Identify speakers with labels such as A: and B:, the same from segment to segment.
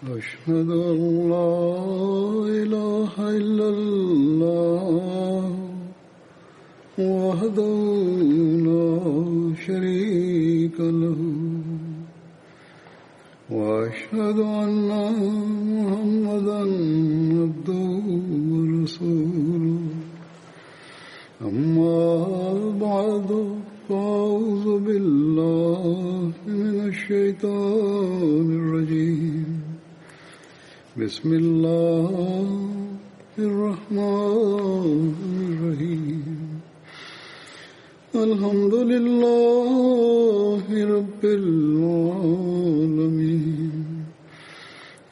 A: أشهد أن لا إله إلا الله وحده لا شريك له وأشهد أن محمدا عبده ورسوله أما بعد فأعوذ بالله من الشيطان الرجيم بسم الله الرحمن الرحيم الحمد لله رب العالمين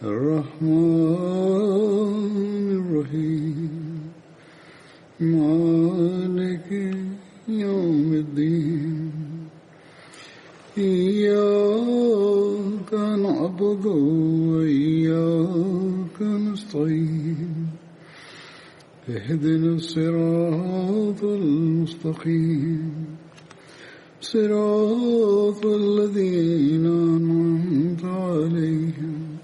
A: الرحمن الرحيم مالك يوم الدين إياك نعبد وإياك نستعين اهدنا الصراط المستقيم صراط الذين أنعمت عليهم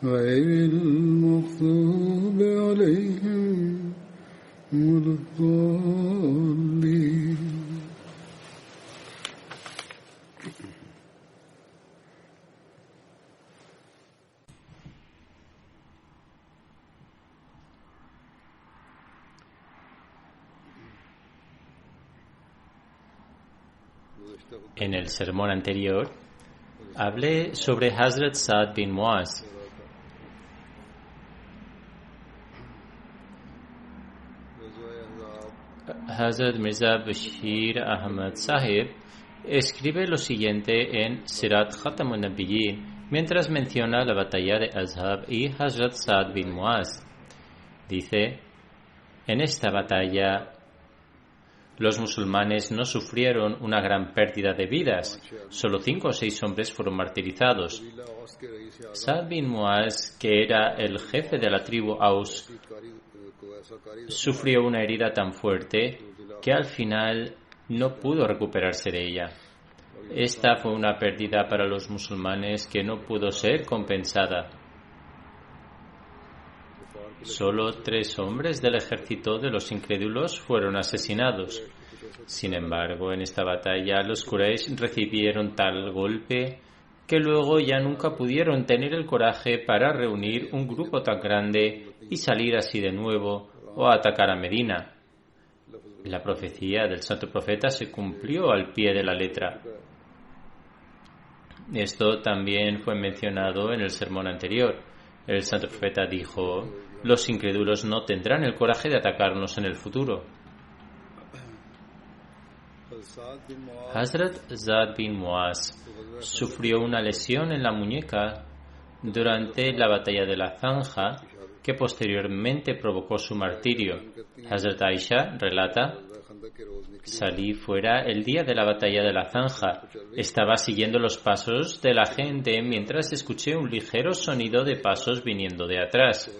A: غير المغضوب عليهم ولا الضالين.
B: En el sermón anterior hablé sobre Hazrat Saad bin Muaz. Hazrat Mirza Bashir Ahmad Sahib escribe lo siguiente en Sirat Khatamun Nabiyyin mientras menciona la batalla de Azhab y Hazrat Saad bin Muaz. Dice: en esta batalla los musulmanes no sufrieron una gran pérdida de vidas, solo 5 o 6 hombres fueron martirizados. Saad bin Muaz, que era el jefe de la tribu Aus, sufrió una herida tan fuerte que al final no pudo recuperarse de ella. Esta fue una pérdida para los musulmanes que no pudo ser compensada. Solo 3 hombres del ejército de los incrédulos fueron asesinados. Sin embargo, en esta batalla los Quraysh recibieron tal golpe que luego ya nunca pudieron tener el coraje para reunir un grupo tan grande y salir así de nuevo o atacar a Medina. La profecía del santo profeta se cumplió al pie de la letra. Esto también fue mencionado en el sermón anterior. El santo profeta dijo: los incrédulos no tendrán el coraje de atacarnos en el futuro. Hazrat Saad bin Muaz sufrió una lesión en la muñeca durante la batalla de la Zanja que posteriormente provocó su martirio. Hazrat Aisha relata: salí fuera el día de la batalla de la Zanja. Estaba siguiendo los pasos de la gente mientras escuché un ligero sonido de pasos viniendo de atrás.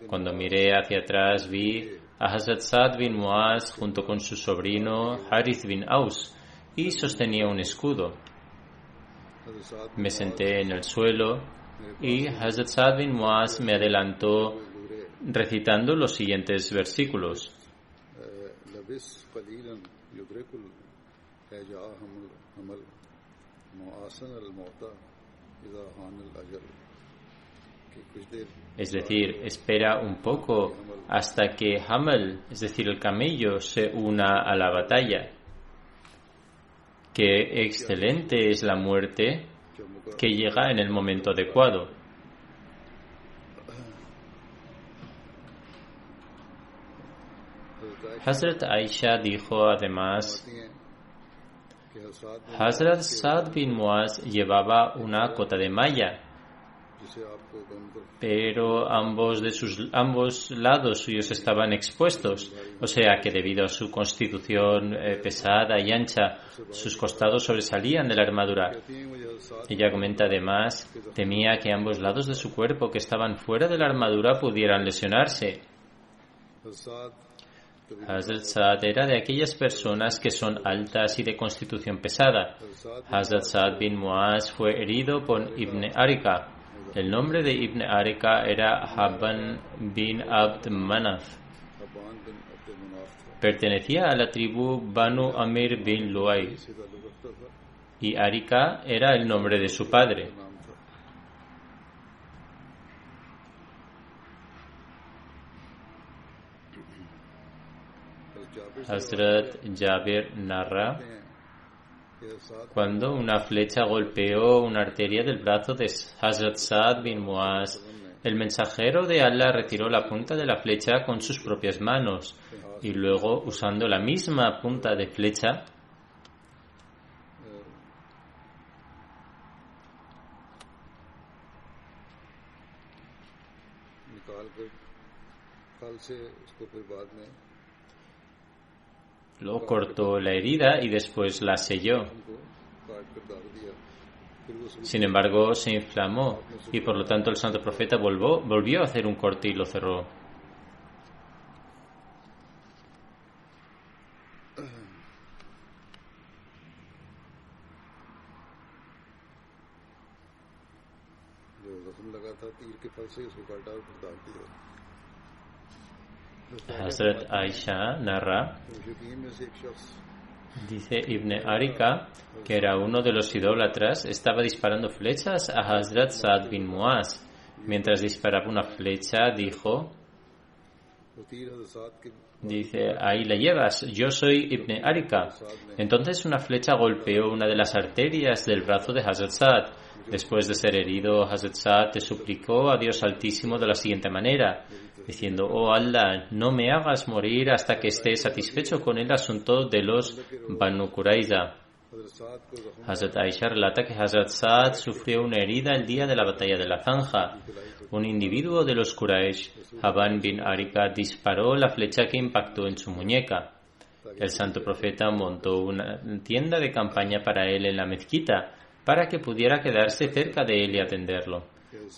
B: Cuando miré hacia atrás vi a Hazrat Saad bin Muaz junto con su sobrino Harith bin Aus y sostenía un escudo. Me senté en el suelo y Hazrat Saad bin Muaz me adelantó recitando los siguientes versículos. Es decir, espera un poco hasta que Hamal, es decir, el camello, se una a la batalla. Qué excelente es la muerte que llega en el momento adecuado. Hazrat Aisha dijo además: Hazrat Saad bin Muaz llevaba una cota de malla, pero ambos lados suyos estaban expuestos, o sea que debido a su constitución pesada y ancha, sus costados sobresalían de la armadura. Ella comenta además, temía que ambos lados de su cuerpo que estaban fuera de la armadura pudieran lesionarse. Hazrat Saad era de aquellas personas que son altas y de constitución pesada. Hazrat Saad bin Muaz fue herido por Ibn Arika. El nombre de Ibn Arika era Habban bin Abd Manaf.
A: हबान बिन अब्द मनाफ था।
B: Pertenecía a la tribu Banu Amir bin Luay
A: से ताल्लुक रखता था,
B: y Arika era el nombre de su padre.
A: नाम था।
B: Hazrat Jabir narra
A: कि साथ
B: cuando una flecha golpeó una arteria del brazo de Hazrat Saad bin Muaz. El mensajero de Allah retiró la punta de la flecha con sus propias manos y luego, usando la misma punta de flecha,
A: निकाल कर फल से उसको फिर बाद में
B: lo cortó la herida y después la selló.
A: हमको काट कर डाल दिया। फिर वो
B: Sin embargo, se inflamó y por lo tanto el santo profeta volvió a hacer un corte y lo cerró.
A: जो जख्म लगा था तीर के फल से उसको काटा और फिर डाल दिया।
B: Hazrat Aisha narra,
A: मुशरिकीन में से एक शख्स
B: dice Ibn Arika, que era uno de los idólatras, estaba disparando flechas a Hazrat Saad bin Muaz. Mientras disparaba una flecha, dijo,
A: वो तीर हज़रत साद के
B: dice, ahí la llevas, yo soy Ibn Arika. Entonces una flecha golpeó una de las arterias del brazo de Hazrat Saad. Después de ser herido, Hazrat Saad te suplicó a Dios Altísimo de la siguiente manera, diciendo, oh Allah, no me hagas morir hasta que esté satisfecho con el asunto de los Banu Qurayza.
A: हज़रत साद को जख्म
B: Hazrat Aisha relata que Hazrat Saad sufrió una herida el día de la batalla de la Zanja. Un individuo de los Quraysh, Habban bin Arika, disparó la flecha que impactó en su muñeca. El santo profeta montó una tienda de campaña para él en la mezquita, para que pudiera quedarse cerca de él y atenderlo.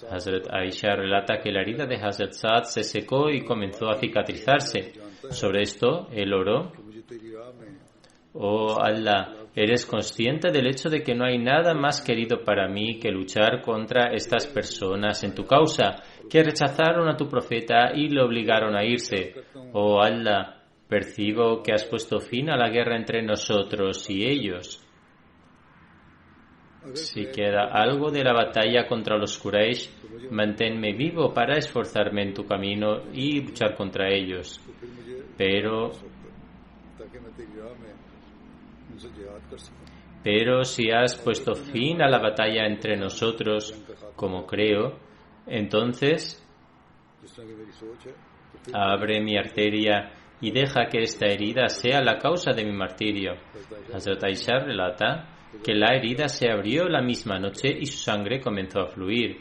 B: Hazrat Aisha relata que la herida de Hazrat Saad se secó y comenzó a cicatrizarse. Sobre esto, él oró,
A: मुझे तेरी राह में
B: oh Allah, eres consciente del hecho de que no hay nada más querido para mí que luchar contra estas personas en tu causa, que rechazaron a tu profeta y le obligaron a irse. Oh Allah, percibo que has puesto fin a la guerra entre nosotros y ellos. Si queda algo de la batalla contra los Quraysh, manténme vivo para esforzarme en tu camino y luchar contra ellos.
A: फिर मुझे
B: Pero
A: ताकि मैं तेरी राह में उनसे जिहाद कर सकूं।
B: si has puesto fin a la batalla entre nosotros, como creo, entonces
A: जिस तरह की मेरी सोच है तो फिर
B: abre mi arteria y deja que esta herida sea la causa de mi martirio. Hazrat Aisha relata que la herida se abrió la misma noche y su sangre comenzó a fluir.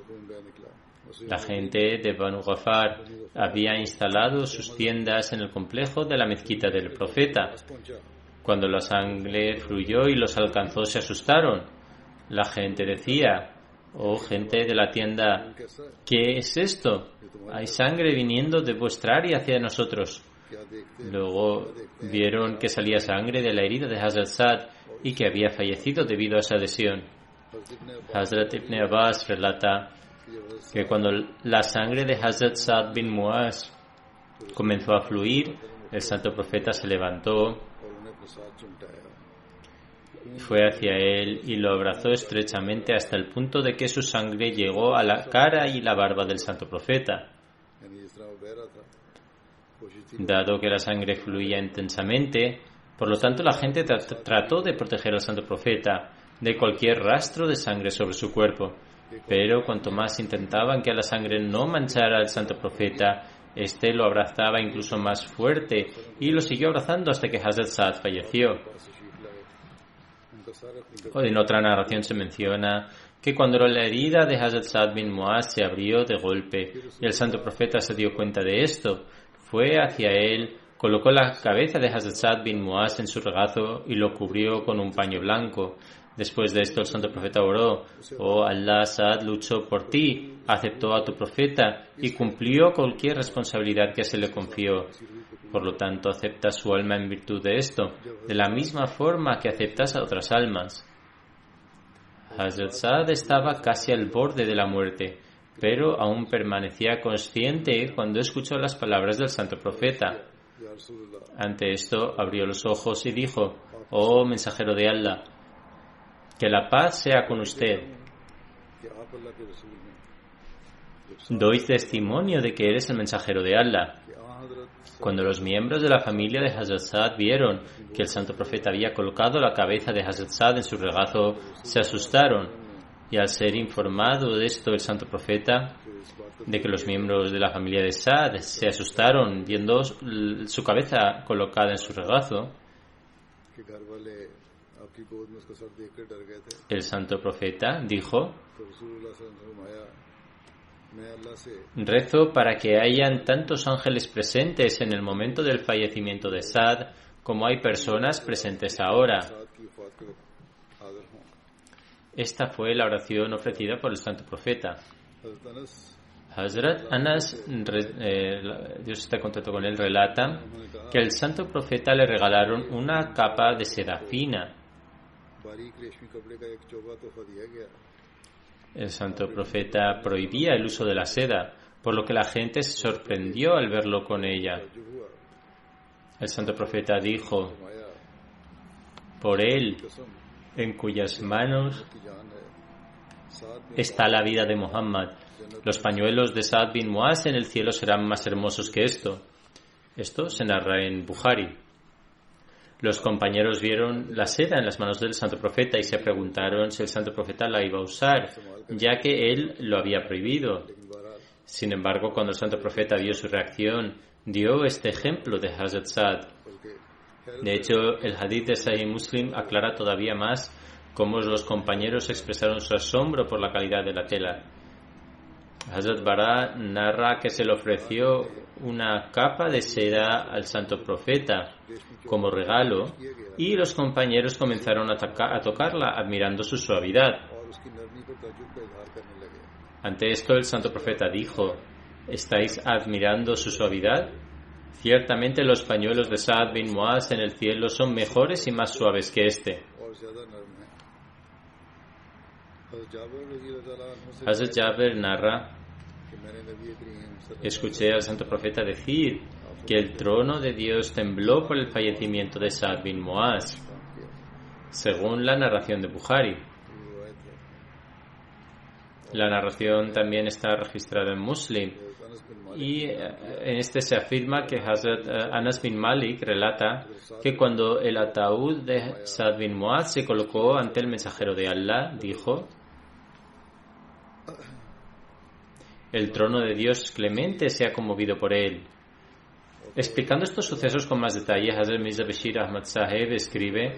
A: खून बह निकला। उसे
B: La gente de Banu Ghafar había instalado sus tiendas en el complejo de la mezquita del profeta.
A: पहुंचा।
B: Cuando la sangre fluyó y los alcanzó, se asustaron. La gente decía, oh gente de la tienda,
A: कैसा है?
B: ¿qué es esto? Hay sangre viniendo de vuestra área hacia nosotros.
A: क्या देखते हैं?
B: Luego vieron que salía sangre de la herida de Hazrat Saad y que había fallecido debido a esa adhesión.
A: हज़रत
B: Hazrat
A: इब्न Abbas
B: Ibn Abbas relata
A: की जबरदस्त
B: que cuando la sangre de Hazrat Saad bin Muaz comenzó a fluir, el santo profeta se levantó,
A: और उन्हें अपने साथ चिमटाया।
B: fue hacia él y lo abrazó estrechamente hasta el punto de que su sangre llegó a la cara y la barba del santo profeta.
A: यानी जिस तरह वो बह रहा था, कोशिश थी
B: Dado que la sangre fluía intensamente, por lo tanto la gente trató de proteger al santo profeta de cualquier rastro de sangre sobre su cuerpo. Pero cuanto más intentaban que la sangre no manchara al santo profeta, este lo abrazaba incluso más fuerte y lo siguió abrazando hasta que Hazrat Saad falleció.
A: पास तशरीफ लाए। उनका सारा अपनी
B: En otra narración se menciona que cuando la herida de Hazrat Saad bin Muaz se abrió de golpe y el santo profeta se dio cuenta de esto, fue hacia él, colocó la cabeza de Hazrat Saad bin Muaz en su regazo y lo cubrió con un paño blanco. Después de esto el santo profeta oró, oh Allah, Saad luchó por ti, aceptó a tu profeta y cumplió cualquier responsabilidad que se le confió. Por lo tanto, acepta su alma en virtud de esto, de la misma forma que aceptas a otras almas. Hazrat Saad estaba casi al borde de la muerte, pero aún permanecía consciente cuando escuchó las palabras del santo profeta.
A: या रसूल अल्लाह
B: Ante esto abrió los ojos y dijo: «Oh mensajero de Allah, que la paz sea con usted.
A: कि आप अल्लाह के रसूल हैं
B: Doy testimonio de que eres el mensajero de Allah».
A: कि आ हजरत
B: Cuando los miembros de la familia de Hazrat Saad vieron que el santo profeta había colocado la cabeza de Hazrat Saad en su regazo, se asustaron, y al ser informado de esto el santo profeta, de que los miembros de la familia de Saad se asustaron viendo su cabeza colocada en su regazo,
A: कि घर वाले आपकी गोद में उसका सर देख कर डर गए थे
B: el santo profeta dijo:
A: तो रसूलुल्लाह सल्लल्लाहु अलैहि वसल्लम ने फरमाया मैं अल्लाह से
B: «Rezo para que hayan tantos ángeles presentes en el momento del fallecimiento de Saad como hay personas presentes ahora».
A: साथ की वफात के वक्त हाजिर हों
B: Esta fue la oración ofrecida por el santo profeta.
A: हजरत Anas
B: Hazrat Anas, Dios está contento con él, relata que al santo profeta le regalaron una capa de seda fina.
A: बारीक रेशमी कपड़े का एक चौबा तोहफा दिया गया
B: El santo profeta prohibía el uso de la seda, por lo que la gente se sorprendió al verlo con ella.
A: जो हुआ
B: El santo profeta dijo:
A: फरमाया
B: «Por él,
A: कसम
B: en cuyas manos
A: की जान है साथ में
B: está la vida de Muhammad. Los pañuelos de Saad bin Muaz en el cielo serán más hermosos que esto». Esto se narra en Bukhari. Los compañeros vieron la seda en las manos del santo profeta y se preguntaron si el santo profeta la iba a usar, ya que él lo había prohibido.
A: लेकिन बहरहाल
B: Sin embargo, cuando el santo profeta vio su reacción, dio este ejemplo de Hazrat Saad.
A: बल्कि
B: De hecho, el hadith de Sahih Muslim aclara todavía más cómo los compañeros expresaron su asombro por la calidad de la tela. Hazrat Bara narra que se le ofreció una capa de seda al santo profeta como regalo y los compañeros comenzaron a tocarla admirando su suavidad.
A: और उसकी नरमी पर ताज्जुब का इजहार करने लगे
B: Ante esto el santo profeta dijo: ¿estáis admirando su suavidad? Ciertamente los pañuelos de Saad bin Muaz en el cielo son mejores y más suaves que este.
A: और ज्यादा नरम है हजरत जाबिर रज़ी अल्लाह अन्हु से
B: Hazrat Jabir narra:
A: कि मैंने नबी करीम सल्लल्लाहु
B: escuché al santo profeta decir que el trono de Dios tembló por el fallecimiento de Saad bin Muaz,
A: अलैहि वसल्लम के
B: según la narración de Bukhari.
A: रिवायत है
B: La narración también está registrada en Muslim.
A: हजरत अनस बिन मालिक
B: Y en este se afirma que Hazrat Anas bin Malik relata que cuando el ataúd de Saad bin Muaz se colocó ante el mensajero de Allah, dijo: «El trono de Dios clemente se ha conmovido por él». Explicando estos sucesos con más detalle, Hazrat Mirza Bashir Ahmad Saheb escribe: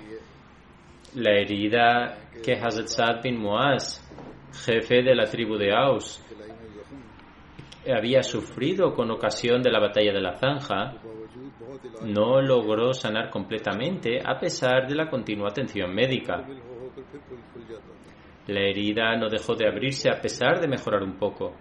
B: «La herida que Hazrat Saad bin Muaz, jefe de la tribu de Aus,
A: खिलाई में जख्म
B: había sufrido con ocasión de la batalla de la Zanja,
A: बावजूद बहुत इलाज
B: no logró sanar completamente a pesar de la continua atención médica.
A: मिल होकर फिर खुल जाता था
B: La herida no dejó de abrirse a pesar de mejorar un poco.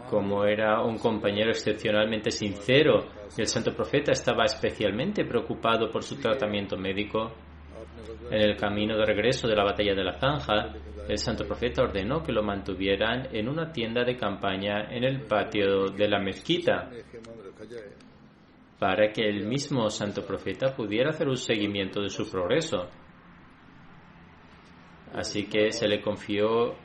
B: Como era un compañero excepcionalmente sincero y el santo profeta estaba especialmente preocupado por su tratamiento médico,
A: आपने
B: en el camino de regreso de la batalla de la Zanja, el santo profeta ordenó que lo mantuvieran en una tienda de campaña en el patio de la mezquita,
A: अपने खेमा में रखा जाए
B: para que el mismo santo profeta pudiera hacer un seguimiento de su progreso. Así que se le confió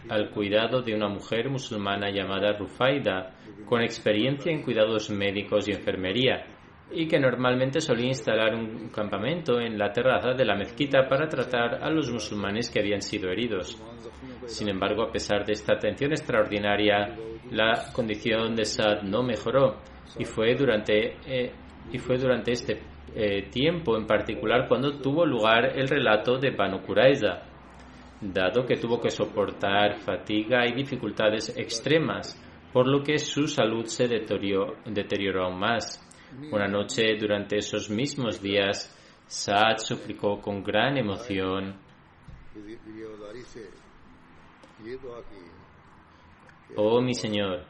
B: al cuidado de una mujer musulmana llamada Rufaida, con experiencia en cuidados médicos y enfermería, y que normalmente solía instalar un campamento en la terraza de la mezquita para tratar a los musulmanes que habían sido heridos. Sin embargo, a pesar de esta atención extraordinaria, la condición de Saad no mejoró, y fue durante este tiempo en particular cuando tuvo lugar el relato de Banu Qurayza, dado que tuvo que soportar fatiga y dificultades extremas, por lo que su salud se deterioró aún más. Una noche durante esos mismos días, Saad suplicó con gran emoción:
A: दिव्यावतारी से ये दुआ की
B: «Oh mi Señor,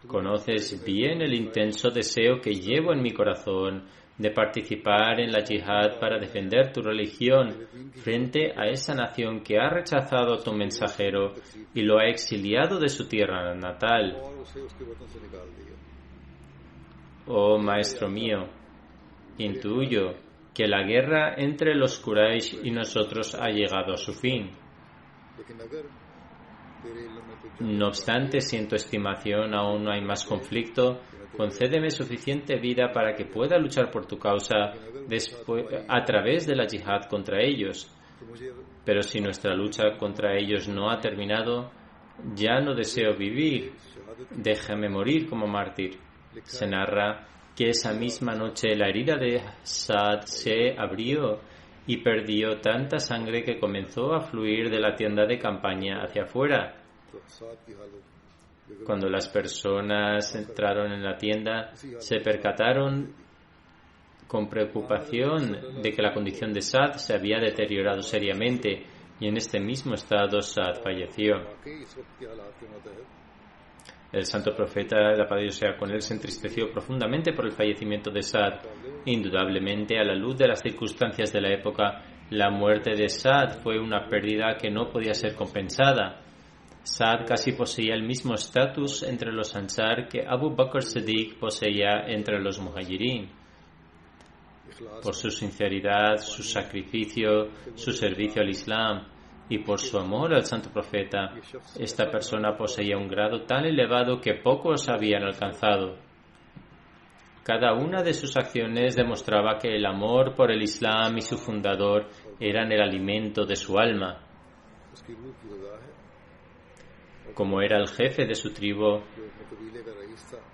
B: conoces bien el intenso deseo que llevo en mi corazón de participar en la yihad para defender tu religión frente a esa nación que ha rechazado a tu mensajero y lo ha exiliado de su tierra natal. Oh maestro mío, intuyo que la guerra entre los Quraysh y nosotros ha llegado a su fin. No obstante, si en tu estimación aún no hay más conflicto, concédeme suficiente vida para que pueda luchar por tu causa a través de la yihad contra ellos. Pero si nuestra lucha contra ellos no ha terminado, ya no deseo vivir. Déjame morir como mártir. Se narra que esa misma noche la herida de Saad se abrió y perdió tanta sangre que comenzó a fluir de la tienda de campaña hacia afuera. Cuando las personas entraron en la tienda, se percataron con preocupación de que la condición de Saad se había deteriorado seriamente y en este mismo estado Saad falleció. El santo profeta, la paz de Dios sea con él, se entristeció profundamente por el fallecimiento de Saad. Indudablemente, a la luz de las circunstancias de la época, la muerte de Saad fue una pérdida que no podía ser compensada. Saad casi poseía el mismo estatus entre los Ansar que Abu Bakr Siddiq poseía entre los Muhajirin. Por su sinceridad, su sacrificio, su servicio al Islam y por su amor al santo profeta, esta persona poseía un grado tan elevado que pocos habían alcanzado. Cada una de sus acciones demostraba que el amor por el Islam y su fundador eran el alimento de su alma. Como era el jefe de su tribu,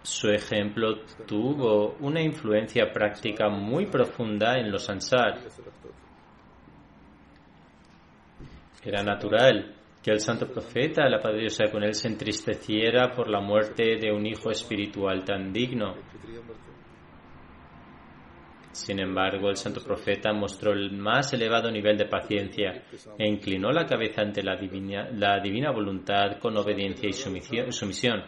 B: su ejemplo tuvo una influencia práctica muy profunda en los Ansar. Era natural que el santo profeta, la paz de Dios sea con él, se entristeciera por la muerte de un hijo espiritual tan digno. Sin embargo, el santo profeta mostró el más elevado nivel de paciencia e inclinó la cabeza ante la divina voluntad con obediencia y sumisión.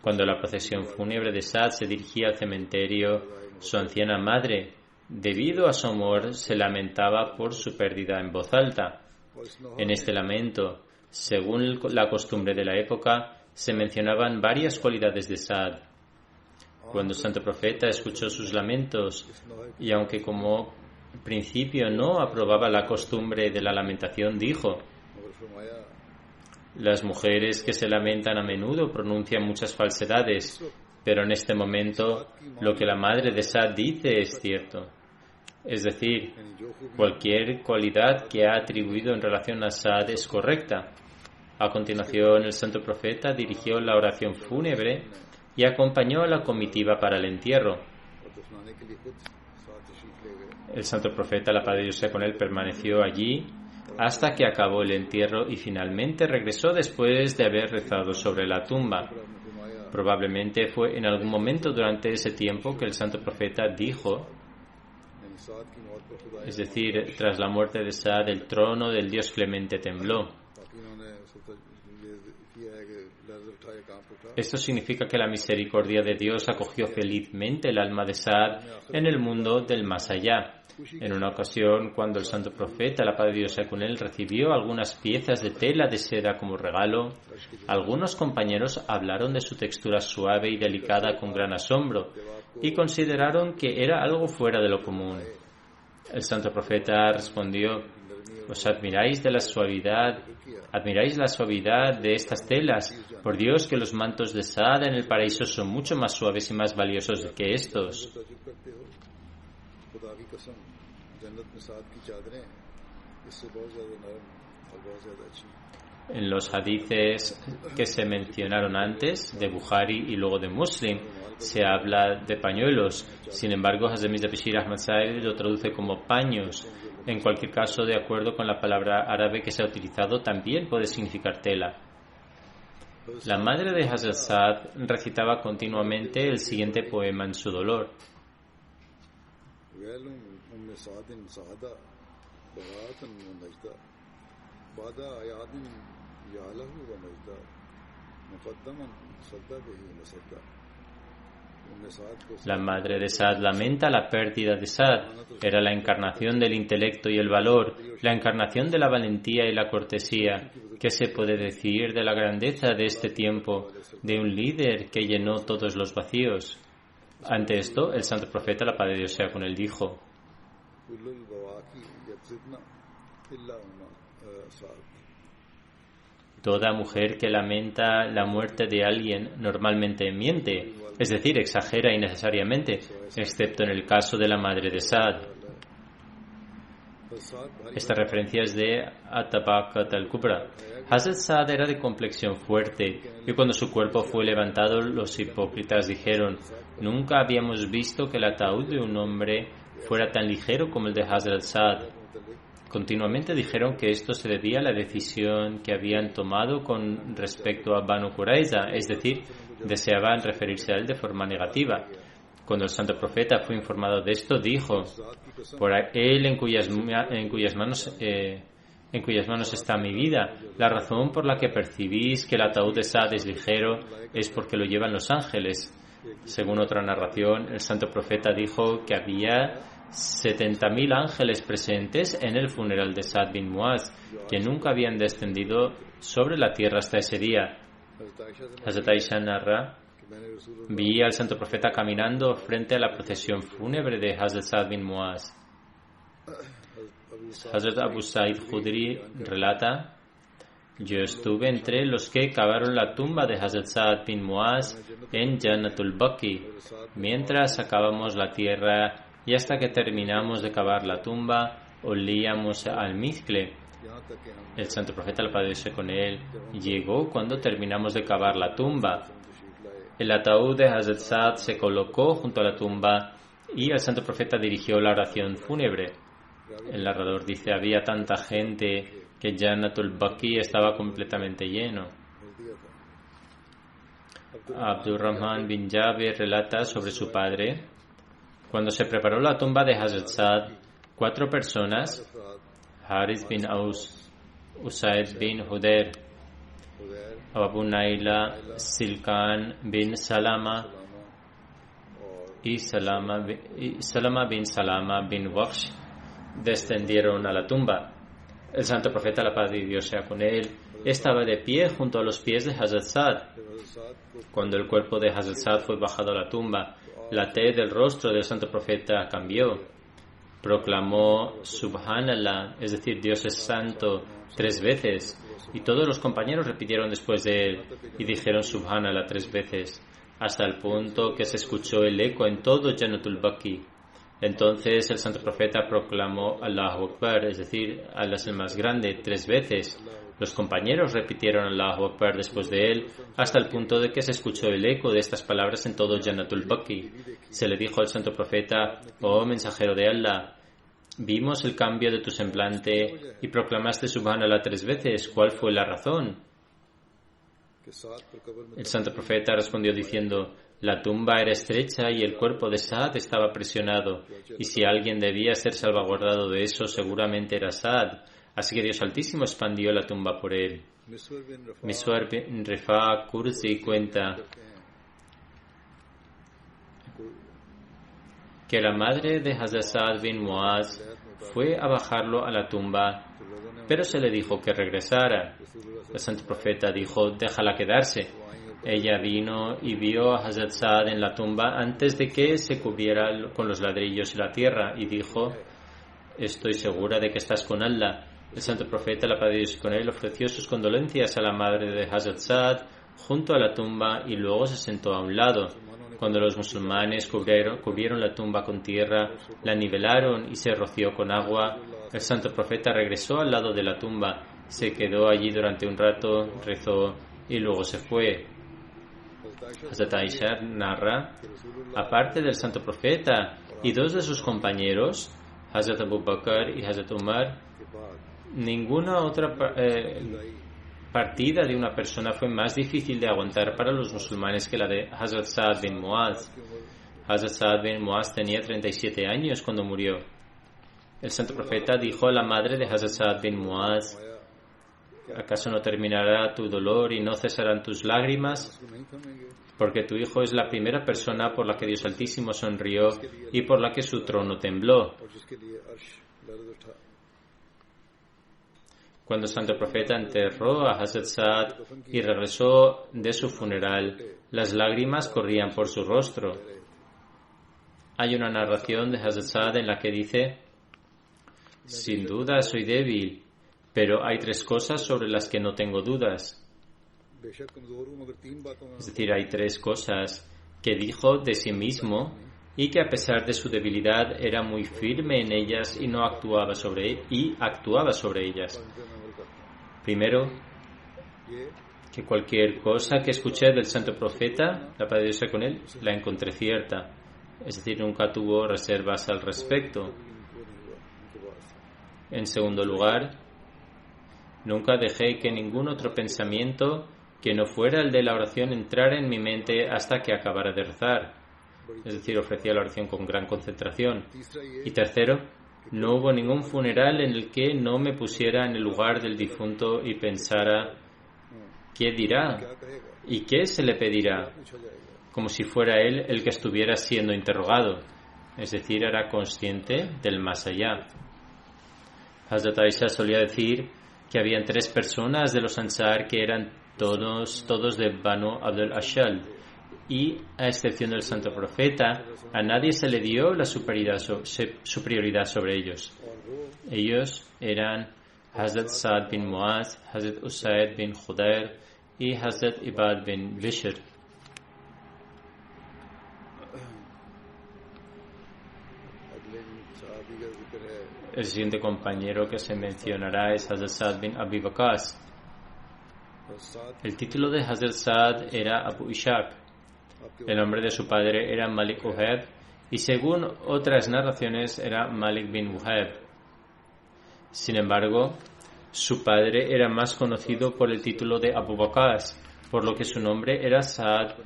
B: Cuando la procesión fúnebre de Saad se dirigía al cementerio, su anciana madre, debido a su amor, se lamentaba por su pérdida en voz alta. En este lamento, según la costumbre de la época, se mencionaban varias cualidades de Saad. Cuando el santo profeta escuchó sus lamentos, y aunque como principio no aprobaba la costumbre de la lamentación, dijo: las mujeres que se lamentan a menudo pronuncian muchas falsedades, pero en este momento lo que la madre de Saad dice es cierto. Es decir, cualquier cualidad que ha atribuido en relación a Saad es correcta. A continuación, el santo profeta dirigió la oración fúnebre y acompañó a la comitiva para el entierro. El santo profeta, la paz de Dios sea con él, permaneció allí hasta que acabó el entierro y finalmente regresó después de haber rezado sobre la tumba. Probablemente fue en algún momento durante ese tiempo que el santo profeta dijo, es decir, tras la muerte de Saad, el trono del Dios clemente tembló. Esto significa que la misericordia de Dios acogió felizmente el alma de Saad en el mundo del más allá. En una ocasión, cuando el santo profeta, la paz de Dios sea con él, recibió algunas piezas de tela de seda como regalo, algunos compañeros hablaron de su textura suave y delicada con gran asombro y consideraron que era algo fuera de lo común. El santo profeta respondió: ¿os admiráis la suavidad de estas telas? Por Dios que los mantos de Saad en el paraíso son mucho más suaves y más valiosos que estos. En los hadices que se mencionaron antes, de Bukhari y luego de Muslim, se habla de pañuelos. Sin embargo, Hazrat Mirza Bashir Ahmad Said lo traduce como paños. En cualquier caso, de acuerdo con la palabra árabe que se ha utilizado, también puede significar tela. La madre de Hazrat Saad recitaba continuamente el siguiente poema en su dolor. La madre de Saad lamenta la pérdida de Saad. Era la encarnación del intelecto y el valor, la encarnación de la valentía y la cortesía. ¿Qué se puede decir de la grandeza de este tiempo, de un líder que llenó todos los vacíos? Ante esto, el santo profeta, la paz de Dios sea con él, dijo: toda mujer que lamenta la muerte de alguien normalmente miente, es decir, exagera innecesariamente, excepto en el caso de la madre de Saad. Esta referencia es de At-Tabaqat al-Kubra. Hazrat Saad era de complexión fuerte y cuando su cuerpo fue levantado, los hipócritas dijeron: nunca habíamos visto que el ataúd de un hombre fuera tan ligero como el de Hazrat Saad. Continuamente dijeron que esto se debía a la decisión que habían tomado con respecto a Banu Qurayza, es decir, deseaban referirse a él de forma negativa. Cuando el santo profeta fue informado de esto, dijo: por él en cuyas manos está mi vida. La razón por la que percibís que el ataúd de Saad es ligero es porque lo llevan los ángeles. Según otra narración, el santo profeta dijo que había 70.000 ángeles presentes en el funeral de Saad bin Muaz, que nunca habían descendido sobre la tierra hasta ese día. Hazrat Aisha narra: vi al santo profeta caminando frente a la procesión fúnebre de Hazrat Saad bin Muaz. Hazrat Abu Sa'id Khudri relata: yo estuve entre los que cavaron la tumba de Hazrat Saad bin Muaz en Jannatul Baqi, mientras sacábamos la tierra y hasta que terminamos de cavar la tumba, olíamos almizcle. El santo profeta, la paz de Dios con él, llegó cuando terminamos de cavar la tumba. El ataúd de Hazrat Saad se colocó junto a la tumba y el santo profeta dirigió la oración fúnebre. El narrador dice: había tanta gente que Jannatul Baqi estaba completamente lleno. Abdurrahman bin Jabir relata sobre su padre: cuando se preparó la tumba de Hazrat Saad, 4 personas, Haris bin Aus, Usaid bin Hudair, Abu Naila, Silkan bin Salama y Salama bin Salama bin Waqsh, descendieron a la tumba. El santo profeta, la paz de Dios sea con él, estaba de pie junto a los pies de Hazrat Saad. Cuando el cuerpo de Hazrat Saad fue bajado a la tumba, la tez del rostro del santo profeta cambió. Proclamó Subhanallah, es decir, Dios es santo, 3 veces. Y todos los compañeros repitieron después de él y dijeron Subhanallah 3 veces, hasta el punto que se escuchó el eco en todo Jannatul Baqi. Entonces el santo profeta proclamó Allahu Akbar, es decir, Allah es el más grande, 3 veces. Los compañeros repitieron Allahu Akbar después de él, hasta el punto de que se escuchó el eco de estas palabras en todo Jannatul Baqi. Se le dijo al santo profeta: oh mensajero de Allah, vimos el cambio de tu semblante y proclamaste Subhanallah 3 veces. ¿Cuál fue la razón? El santo profeta respondió diciendo: la tumba era estrecha y el cuerpo de Saad estaba presionado, y si alguien debía ser salvaguardado de eso, seguramente era Saad. Así que Dios Altísimo expandió la tumba por él. Miswar bin Rifa Kursi cuenta que la madre de Hazrat Saad bin Muaz fue a bajarlo a la tumba, pero se le dijo que regresara. El santo profeta dijo: déjala quedarse. Ella vino y vio a Hazrat Saad en la tumba antes de que se cubriera con los ladrillos y la tierra, y dijo: estoy segura de que estás con Allah. El santo profeta, la paz de Dios con él, ofreció sus condolencias a la madre de Hazrat Saad junto a la tumba y luego se sentó a un lado. Cuando los musulmanes cubrieron la tumba con tierra, la nivelaron y se roció con agua, el santo profeta regresó al lado de la tumba, se quedó allí durante un rato, rezó y luego se fue. Hazrat Aisha narra: aparte del santo profeta y 2 de sus compañeros, Hazrat Abu Bakr y Hazrat Umar, ninguna otra partida de una persona fue más difícil de aguantar para los musulmanes que la de Hazrat Saad bin Muaz. Hazrat Saad bin Muaz tenía 37 años cuando murió. El santo profeta dijo a la madre de Hazrat Saad bin Muaz: ¿Acaso no terminará tu dolor y no cesarán tus lágrimas?
A: उसको नहीं थमेंगे
B: Porque tu hijo es la primera persona por la que Dios Altísimo sonrió y por la que su trono tembló.
A: और जिसके लिए अर्श लर्ज़ उठा
B: Cuando el santo profeta enterró a Hazrat Saad y regresó de su funeral, las lágrimas corrían por su rostro. Hay una narración de Hazrat Saad en la que dice: sin duda soy débil, pero hay tres cosas sobre las que no tengo dudas.
A: बेशक कमजोर हूँ मगर तीन बातों में
B: Es decir, hay tres cosas que dijo de sí mismo y que a pesar de su debilidad era muy firme en ellas y actuaba sobre ellas.
A: उनसे मैं अमल करता हूँ
B: Primero,
A: ये
B: que cualquier cosa que escuché del santo profeta, la paz de Dios sea con él, la encontré cierta. Es decir, nunca tuvo reservas al respecto.
A: वो नहीं हुआ उनके पास
B: En segundo lugar, nunca dejé que ningún otro pensamiento que no fuera el de la oración entrara en mi mente hasta que acabara de rezar. Es decir, ofrecía la oración con gran concentración.
A: तीसरा ये
B: Y tercero, no hubo ningún funeral en el que no me pusiera en el lugar del difunto y pensara, ¿qué dirá?
A: क्या कहेगा
B: ¿Y qué se le pedirá?
A: पूछा जाएगा
B: Como si fuera él el que estuviera siendo interrogado. Es decir, era consciente del más allá. Hazrat Aisha solía decir que habían tres personas de los Ansar que eran todos de Banu Abdul Ashal, y a excepción del santo profeta, a nadie se le dio la superioridad sobre ellos.
A: और वो
B: Ellos eran Hazrat Saad bin Muaz, Hazrat Usaid bin Khudair y Hazrat Ibad bin Bishr.
A: अगले सहाबी का जिक्र है
B: El siguiente compañero que se mencionará es Hazrat Saad bin Abi Waqas.
A: और साथ
B: El título de Hazrat Saad era Abu Ishaq.
A: आपके
B: El nombre de su padre era Malik Uheb y según otras narraciones era Malik bin Uheb. Sin embargo, su padre era más conocido por el título de Abu Waqas, por lo que su nombre era Saad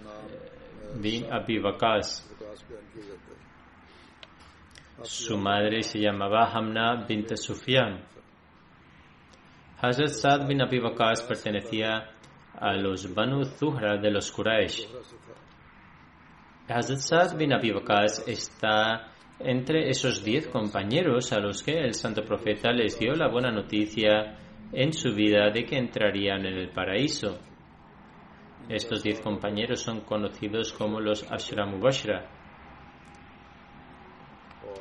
B: bin Abi Waqas.
A: विकास बयान किए जाते हैं
B: Su madre se llamaba Hamna bint Sufyan. Hazrat Saad bin Abi Waqas pertenecía a los Banu Zuhra de los Quraysh.
A: दोहरा से था
B: Hazrat Saad bin Abi Waqas está entre esos 10 compañeros a los que el santo profeta les dio la buena noticia en su vida de que entrarían en el paraíso. Estos 10 compañeros son conocidos como los Ashra Mubashra.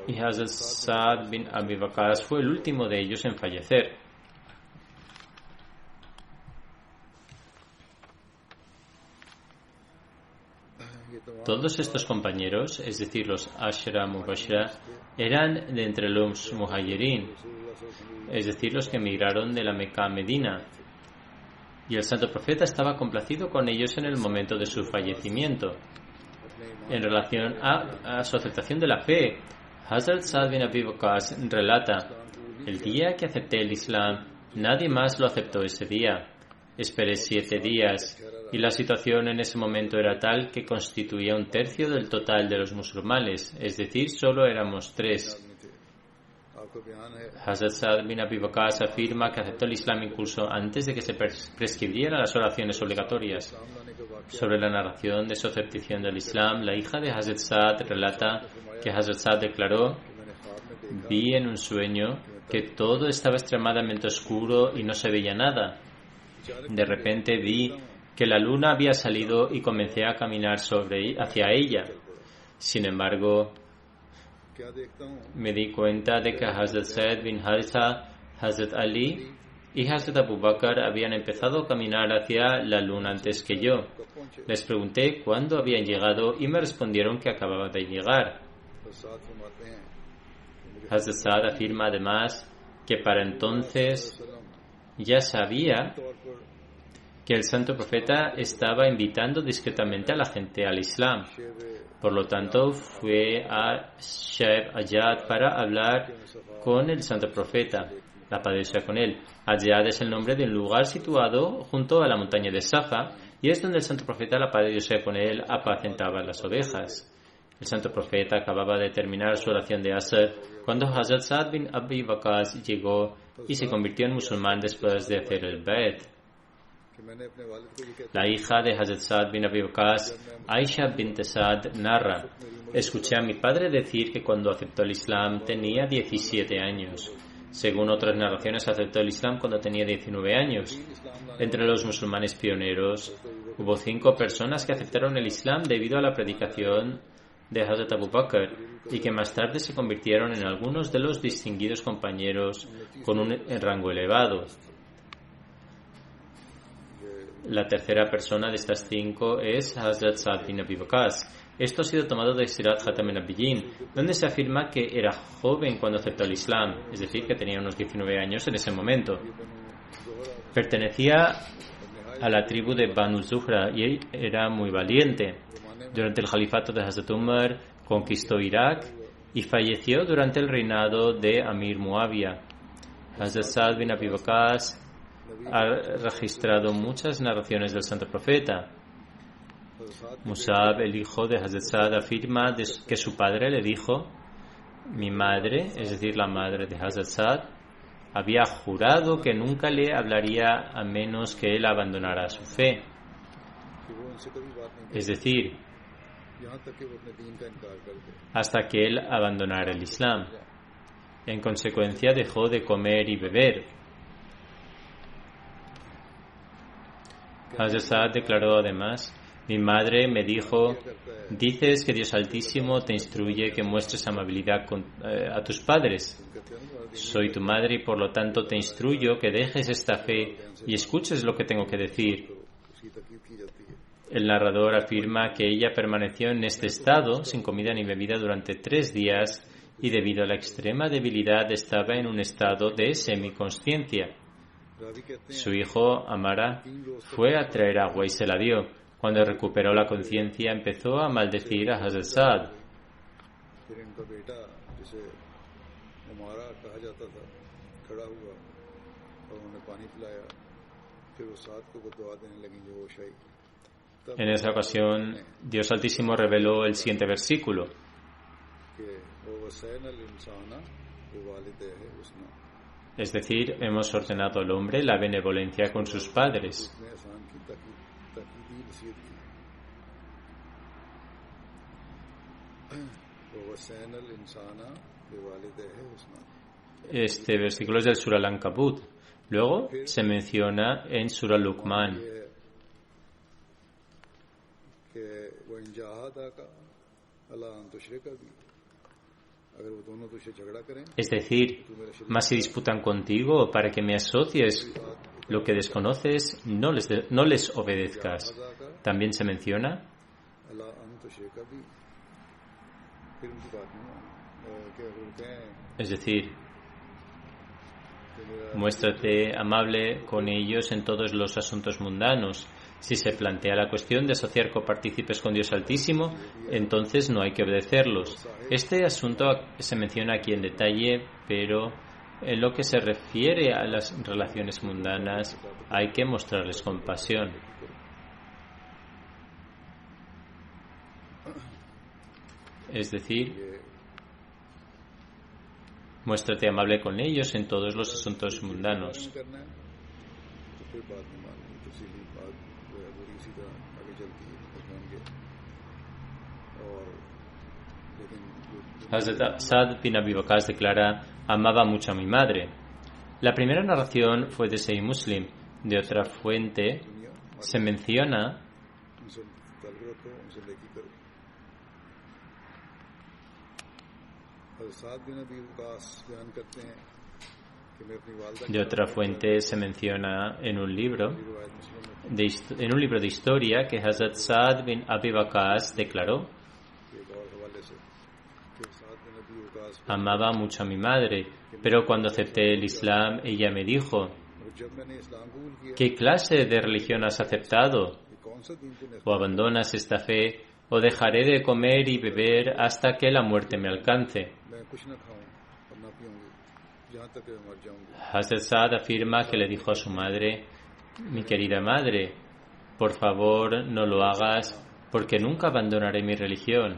B: Y Hazrat Saad bin Abi Waqas fue el último de ellos en fallecer.
A: ये तमाम
B: Todos estos compañeros, es decir, los Ashra Mubashra, eran de entre los Muhajirin, es decir, los que emigraron de la Meca a Medina. Y el santo profeta estaba complacido con ellos en el momento de su fallecimiento. En relación a su aceptación de la fe, Hazrat Saad bin Abi Waqas relata: el día que acepté el Islam, nadie más lo aceptó ese día. Esperé 7 días y la situación en ese momento era tal que constituía 1/3 del total de los musulmanes, es decir, solo éramos 3.
A: आपका बयान है
B: Hazrat Saad bin Abi Waqas afirma que aceptó el Islam incluso antes de que se prescribieran las oraciones obligatorias.
A: इस्लाम लाने के वाक़
B: Sobre la narración de su aceptación del Islam, la hija de Hazrat Saad relata que Hazrat Saad declaró:
A: मैंने ख्वाब में देखा
B: vi en un sueño que todo estaba extremadamente oscuro y no se veía nada. De repente vi que la luna había salido y comencé a caminar hacia ella. Sin embargo,
A: क्या देखता हूँ
B: me di cuenta de que Hazrat Said bin Haritha, Hazrat Ali y Hazrat Abu Bakr habían empezado a caminar hacia la luna antes que yo.
A: कब पहुँचे
B: Les pregunté cuándo habían llegado y me respondieron que acababan de llegar.
A: तो साथ फरमाते हैं कि मुझे
B: Hazrat Saad afirma además que para entonces
A: वसल्लम
B: ya sabía
A: तौर पर
B: que el santo profeta estaba invitando discretamente a la gente al Islam.
A: Shoaib
B: Por lo tanto, fue a Shaib Ayad para hablar con el santo profeta, la paz de Dios sea con él. Ayad es el nombre de un lugar situado junto a la montaña de Safa y es donde el santo profeta, la paz de Dios sea con él, apacentaba las ovejas. El santo profeta acababa de terminar su oración de Asr cuando Hazrat Saad bin Abi Waqas llegó y se convirtió en musulmán después de hacer el Bait.
A: कि मैंने अपने वालिद को भी कहता
B: La hija de Hazrat Saad bin Abi Waqqas, Aisha bint Saad, narra: escuché a mi padre decir que cuando aceptó el Islam tenía 17 años. Según otras narraciones, aceptó el Islam cuando tenía 19 años. Entre los musulmanes pioneros, hubo 5 personas que aceptaron el Islam debido a la predicación de Hazrat Abu Bakr y que más tarde se convirtieron en algunos de los distinguidos compañeros con un rango elevado. La tercera persona de estas 5 es Hazrat Saad bin Abi Waqqas. Esto ha sido tomado de Sirat Khatam an-Nabiyyin, donde se afirma que era joven cuando aceptó el Islam, es decir, que tenía unos 19 años en ese momento. Pertenecía a la tribu de Banu Zuhra y era muy valiente. Durante el califato de Hazrat Umar conquistó Irak y falleció durante el reinado de Amir Muawiyah. Hazrat Saad bin Abi Waqqas ha registrado muchas narraciones del Santo Profeta. Musab, el hijo de Hazrat Saad, afirma que su padre le dijo: mi madre, es decir, la madre de Hazrat Saad, había jurado que nunca le hablaría a menos que él abandonara su fe. Es decir, hasta que él abandonara el Islam. En consecuencia, dejó de comer y beber. Hazrat Saad declaró además: mi madre me dijo: dices que Dios Altísimo te instruye que muestres amabilidad a tus padres. Soy tu madre y por lo tanto te instruyo que dejes esta fe y escuches lo que tengo que decir. El narrador afirma que ella permaneció en este estado, sin comida ni bebida, durante 3 días y debido a la extrema debilidad estaba en un estado de semiconsciencia. Su hijo, Amara, fue a traer agua y se la dio. Cuando recuperó la conciencia, empezó a maldecir a Hazrat Saad. En esa ocasión, Dios Altísimo reveló el siguiente versículo: es decir, hemos ordenado al hombre la benevolencia con sus padres. Este versículo es del Surah Al-Ankabut. Luego se menciona en Surah Luqman. Es decir, más si disputan contigo para que me asocies lo que desconoces, no les obedezcas. También se menciona: es decir, muéstrate amable con ellos en todos los asuntos mundanos. Si se plantea la cuestión de asociar copartícipes con Dios Altísimo, entonces no hay que obedecerlos. Este asunto se menciona aquí en detalle, pero en lo que se refiere a las relaciones mundanas hay que mostrarles compasión. Es decir, muéstrate amable con ellos en todos los asuntos mundanos. Hazrat Saad bin Abi Waqqas declara: amaba mucho a mi madre. La primera narración fue de Sahih Muslim. De otra fuente se menciona en un libro de historia que Hazrat Saad bin Abi Waqqas declaró: amaba mucho a mi madre, pero cuando acepté el Islam, ella me dijo: ¿qué clase de religión has aceptado? O abandonas esta fe, o dejaré de comer y beber hasta que la muerte me alcance. Hazrat Saad afirma que le dijo a su madre: mi querida madre, por favor no lo hagas, porque nunca abandonaré mi religión.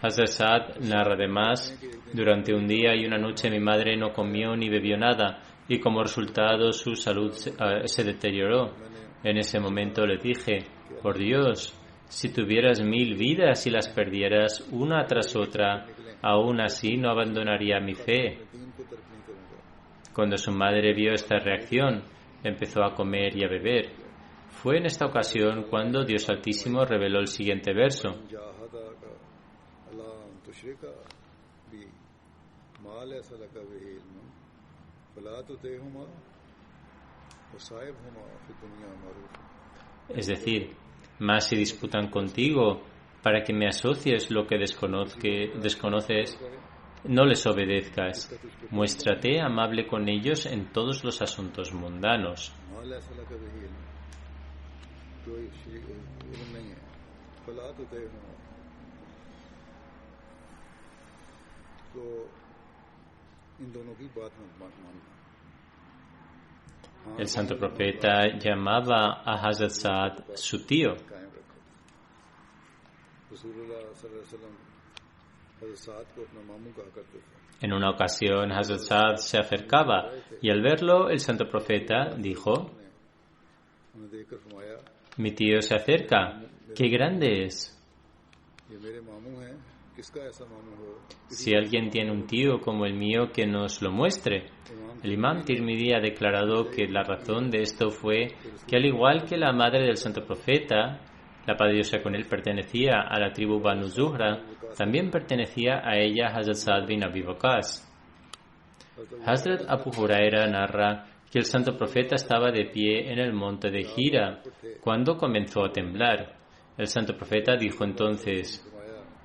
B: Hazrat Saad narra además: durante un día y una noche mi madre no comió ni bebió nada y como resultado su salud se deterioró. En ese momento le dije: por Dios, si tuvieras 1000 vidas y las perdieras una tras otra, aún así no abandonaría mi fe. Cuando su madre vio esta reacción, empezó a comer y a beber. Fue en esta ocasión cuando Dios Altísimo reveló el siguiente verso: es decir, más si disputan contigo para que me asocies lo que desconoces, no les obedezcas. Muéstrate amable con ellos en todos los asuntos mundanos. El santo profeta llamaba a Hazrat Saad su tío. En una ocasión Hazrat Saad se acercaba y al verlo el santo profeta dijo: mi tío se acerca, ¡qué grande es! Si alguien tiene un tío como el mío, que nos lo muestre. El imam Tirmidhi ha declarado que la razón de esto fue que, al igual que la madre del santo profeta, la paz de Dios sea con él, pertenecía a la tribu Banu Zuhra, también pertenecía a ella Hazrat Saad bin Abi Waqqas. Hazrat Abu Huraira narra que el santo profeta estaba de pie en el monte de Hira cuando comenzó a temblar. El santo profeta dijo entonces: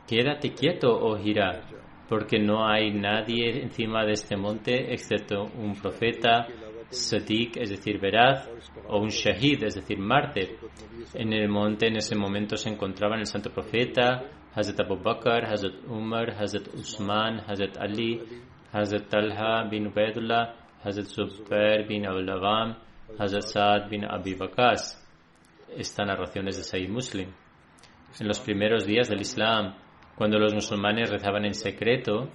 B: quédate quieto, oh Hira, porque no hay nadie encima de este monte excepto un profeta, Sadiq, es decir, veraz, o un Shahid, es decir, mártir. En el monte en ese momento se encontraban el santo profeta, Hazrat Abu Bakr, Hazrat Umar, Hazrat Usman, Hazrat Ali, Hazrat Talha bin Ubaidullah, Hazrat Zubair bin Al-Awam, Hazrat Saad bin Abi Waqqas. Esta narración es de Sahih Muslim. En los primeros días del Islam, cuando los musulmanes rezaban en secreto,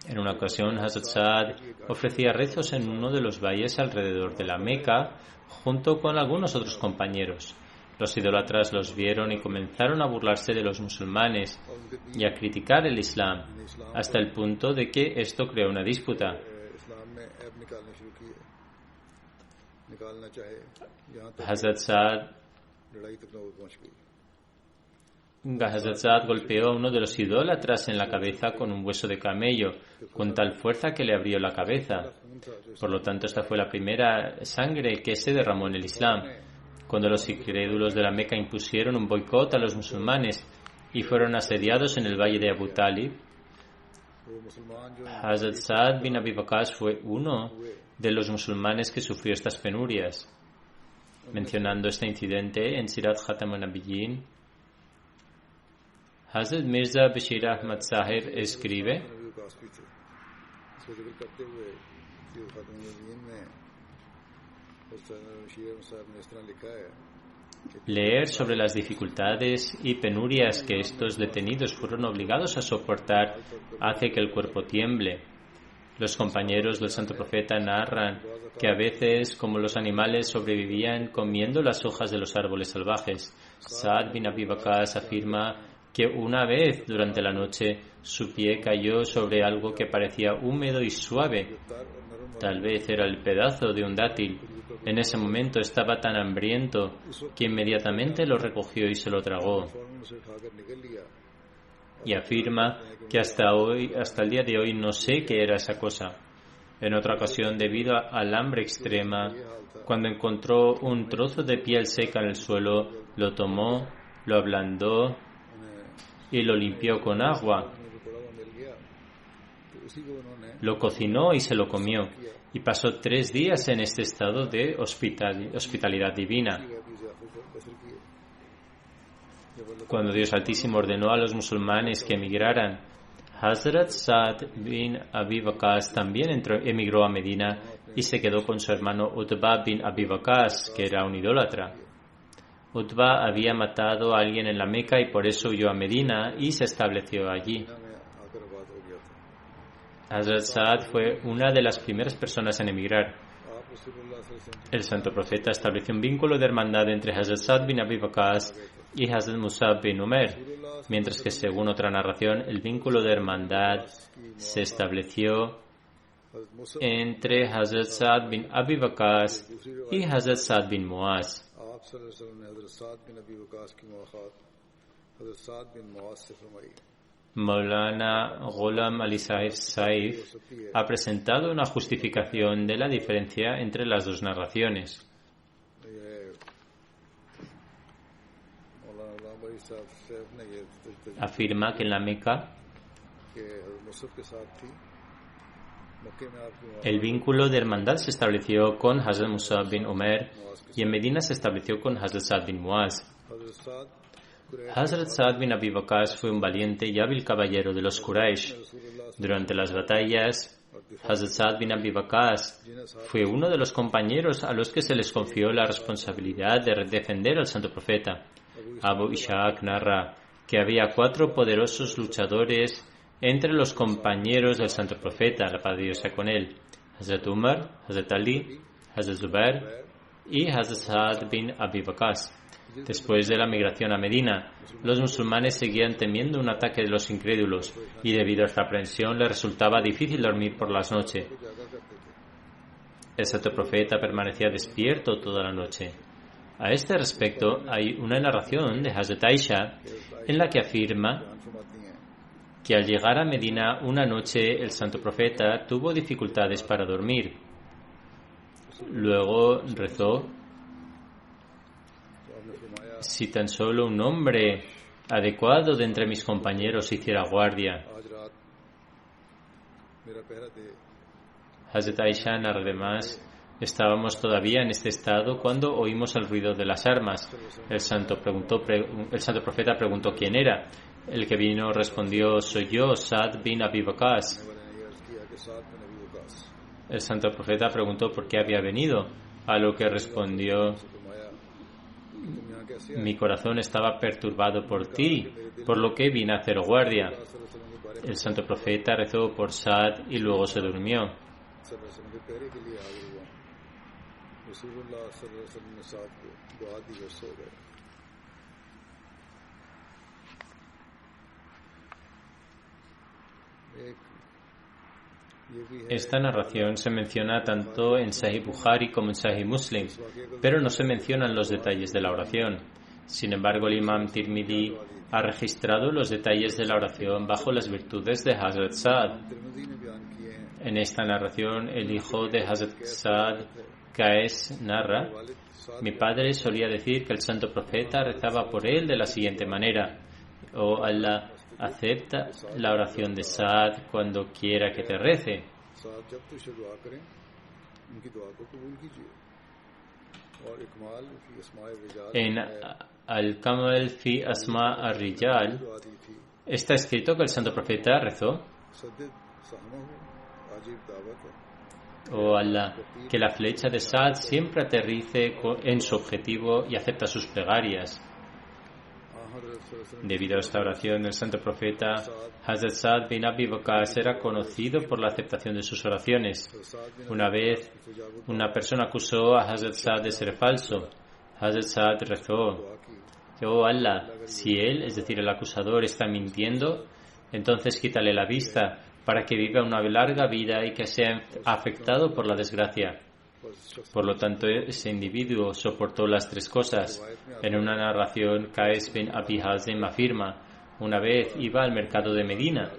B: en una ocasión Hazrat Saad ofrecía rezos en uno de los valles alrededor de la Meca junto con algunos otros compañeros. Los idólatras los vieron y comenzaron a burlarse de los musulmanes y a criticar el Islam, hasta el punto de que esto creó una disputa. Hazrat Saad golpeó a uno de los idólatras en la cabeza con un hueso de camello, con tal fuerza que le abrió la cabeza. Por lo tanto, esta fue la primera sangre que se derramó en el Islam. Cuando los incrédulos de la Meca impusieron un boicot a los musulmanes y fueron asediados en el valle de Abu Talib, Hazrat Saad bin Abi Waqqas fue uno de los musulmanes que sufrió estas penurias. Mencionando este incidente en Sirat Khatam an-Nabiyyin, Hazrat Mirza Bashir Ahmad Sahib escribe: leer sobre las dificultades y penurias que estos detenidos fueron obligados a soportar hace que el cuerpo tiemble. Los compañeros del santo profeta narran que a veces, como los animales, sobrevivían comiendo las hojas de los árboles salvajes. Saad bin Abi Waqqas afirma que una vez durante la noche su pie cayó sobre algo que parecía húmedo y suave. Tal vez era el pedazo de un dátil. En ese momento estaba tan hambriento que inmediatamente lo recogió y se lo tragó. Y afirma que hasta el día de hoy no sé qué era esa cosa. En otra ocasión, debido al hambre extrema, cuando encontró un trozo de piel seca en el suelo, lo tomó, lo ablandó y lo limpió con agua. Lo cocinó y se lo comió, y pasó 3 días en este estado de hospitalidad divina. Cuando Dios Altísimo ordenó a los musulmanes que emigraran, Hazrat Saad bin Abi Waqqas también emigró a Medina y se quedó con su hermano Utba bin Abi Waqqas, que era un idólatra. Utba había matado a alguien en la Meca y por eso huyó a Medina y se estableció allí. Hazrat Saad fue una de las primeras personas en emigrar. El santo profeta estableció un vínculo de hermandad entre Hazrat Saad bin Abi Waqqas y Hazrat Musab bin Umair, mientras que según otra narración el vínculo de hermandad se estableció entre Hazrat Saad bin Abi Waqqas y Hazrat Saad bin Muaz. Maulana Ghulam Ali Sahib Saif ha presentado una justificación de la diferencia entre las dos narraciones. Afirma que en la Meca el vínculo de hermandad se estableció con Hazrat Musab bin Umair y en Medina se estableció con Hazrat Saad bin Muaz. Hazrat Saad bin Abi Waqqas fue un valiente y hábil caballero de los Quraysh. Durante las batallas, Hazrat Saad bin Abi Waqqas fue uno de los compañeros a los que se les confió la responsabilidad de defender al santo profeta. Abu Ishaq narra que había 4 poderosos luchadores entre los compañeros del santo profeta, la paz de Dios sea con él: Hazrat Umar, Hazrat Ali, Hazrat Zubair y Hazrat Saad bin Abi Waqqas. Después de la migración a Medina, los musulmanes seguían temiendo un ataque de los incrédulos y debido a esta aprensión les resultaba difícil dormir por las noches. El santo profeta permanecía despierto toda la noche. A este respecto hay una narración de Hazrat Aisha en la que afirma que al llegar a Medina una noche el santo profeta tuvo dificultades para dormir. Luego rezó: si tan solo un hombre adecuado de entre mis compañeros hiciera guardia. Hazrat Aisha narra además: estábamos todavía en este estado cuando oímos el ruido de las armas. El santo profeta preguntó quién era. El que vino respondió: soy yo, Saad bin Abi Waqqas. El santo profeta preguntó por qué había venido, a lo que respondió: mi corazón estaba perturbado por ti, por lo que vine a hacer guardia. El santo profeta rezó por Saad y luego se durmió. Esta narración se menciona tanto en Sahih Bukhari como en Sahih Muslim, pero no se mencionan los detalles de la oración. Sin embargo, el Imam Tirmidhi ha registrado los detalles de la oración bajo las virtudes de Hazrat Saad. En esta narración, el hijo de Hazrat Saad, Qais, narra: mi padre solía decir que el santo profeta rezaba por él de la siguiente manera: oh Allah, acepta la oración de Saad cuando quiera que te rece. En Al-Kamal fi Asma ar-Rijal está escrito que el santo profeta rezó: oh Allah, que la flecha de Saad siempre aterrice en su objetivo y acepta sus plegarias. Debido a esta oración del santo profeta, Hazrat Saad bin Abi Waqqas era conocido por la aceptación de sus oraciones. Una vez, una persona acusó a Hazrat Saad de ser falso. Hazrat Saad rezó: oh Allah, si él, es decir, el acusador, está mintiendo, entonces quítale la vista para que viva una larga vida y que sea afectado por la desgracia. Por lo tanto, ese individuo soportó las 3 cosas. En una narración, Qais bin Abi Hazim afirma: una vez iba al mercado de Medina.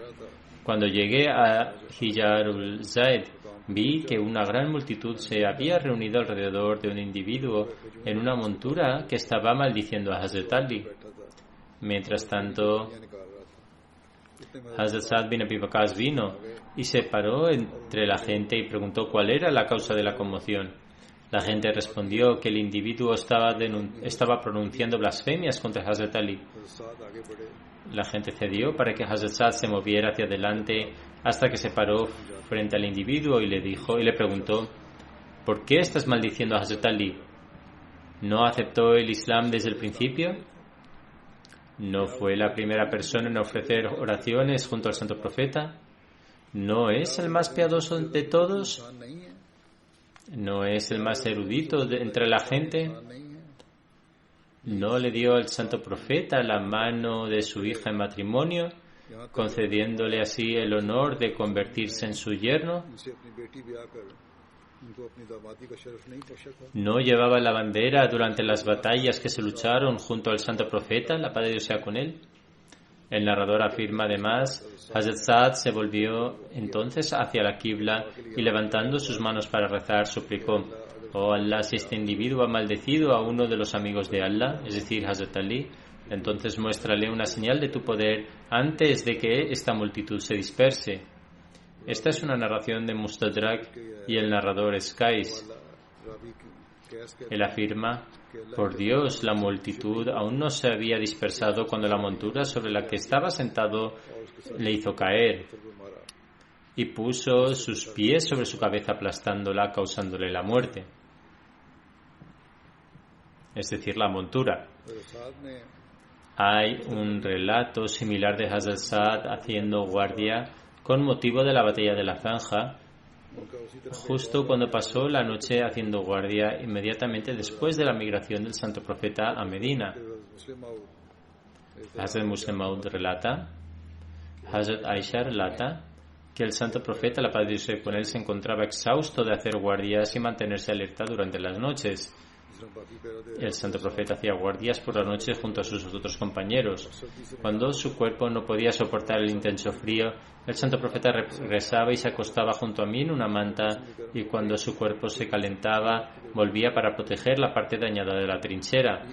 B: Cuando llegué a Hijarul Zaid, vi que una gran multitud se había reunido alrededor de un individuo en una montura que estaba maldiciendo a Hazrat Ali. Mientras tanto, Hazrat Saad bin Abi Waqqas vino y se paró entre la gente y preguntó cuál era la causa de la conmoción. La gente respondió que el individuo estaba pronunciando blasfemias contra Hazrat Ali. La gente cedió para que Hazrat Saad se moviera hacia adelante hasta que se paró frente al individuo y le preguntó: ¿por qué estás maldiciendo a Hazrat Ali? ¿No aceptó el Islam desde el principio? ¿No fue la primera persona en ofrecer oraciones junto al Santo Profeta? ¿No es el más piadoso de todos? ¿No es el más erudito entre la gente? ¿No le dio al Santo Profeta la mano de su hija en matrimonio, concediéndole así el honor de convertirse en su yerno? ¿No llevaba la bandera durante las batallas que se lucharon junto al Santo Profeta, la paz de Dios sea con él? El narrador afirma además, Hazrat Saad se volvió entonces hacia la Qibla y levantando sus manos para rezar suplicó: Oh Allah, si este individuo ha maldecido a uno de los amigos de Allah, es decir, Hazrat Ali, entonces muéstrale una señal de tu poder antes de que esta multitud se disperse. Esta es una narración de Mustadrak y el narrador es Qais. Él afirma: por Dios, la multitud aún no se había dispersado cuando la montura sobre la que estaba sentado le hizo caer y puso sus pies sobre su cabeza aplastándola, causándole la muerte. Es decir, la montura. Hay un relato similar de Hazrat Saad haciendo guardia con motivo de la batalla de la Zanja, justo cuando pasó la noche haciendo guardia inmediatamente después de la migración del Santo Profeta a Medina. Hazrat Muslim Maud relata, Hazrat Aisha relata que el Santo Profeta, la paz de Dios con él, se encontraba exhausto de hacer guardias y mantenerse alerta durante las noches. El Santo Profeta hacía guardias por la noche junto a sus otros compañeros. Cuando su cuerpo no podía soportar el intenso frío, el Santo Profeta regresaba y se acostaba junto a mí en una manta, y cuando su cuerpo se calentaba, volvía para proteger la parte dañada de la trinchera.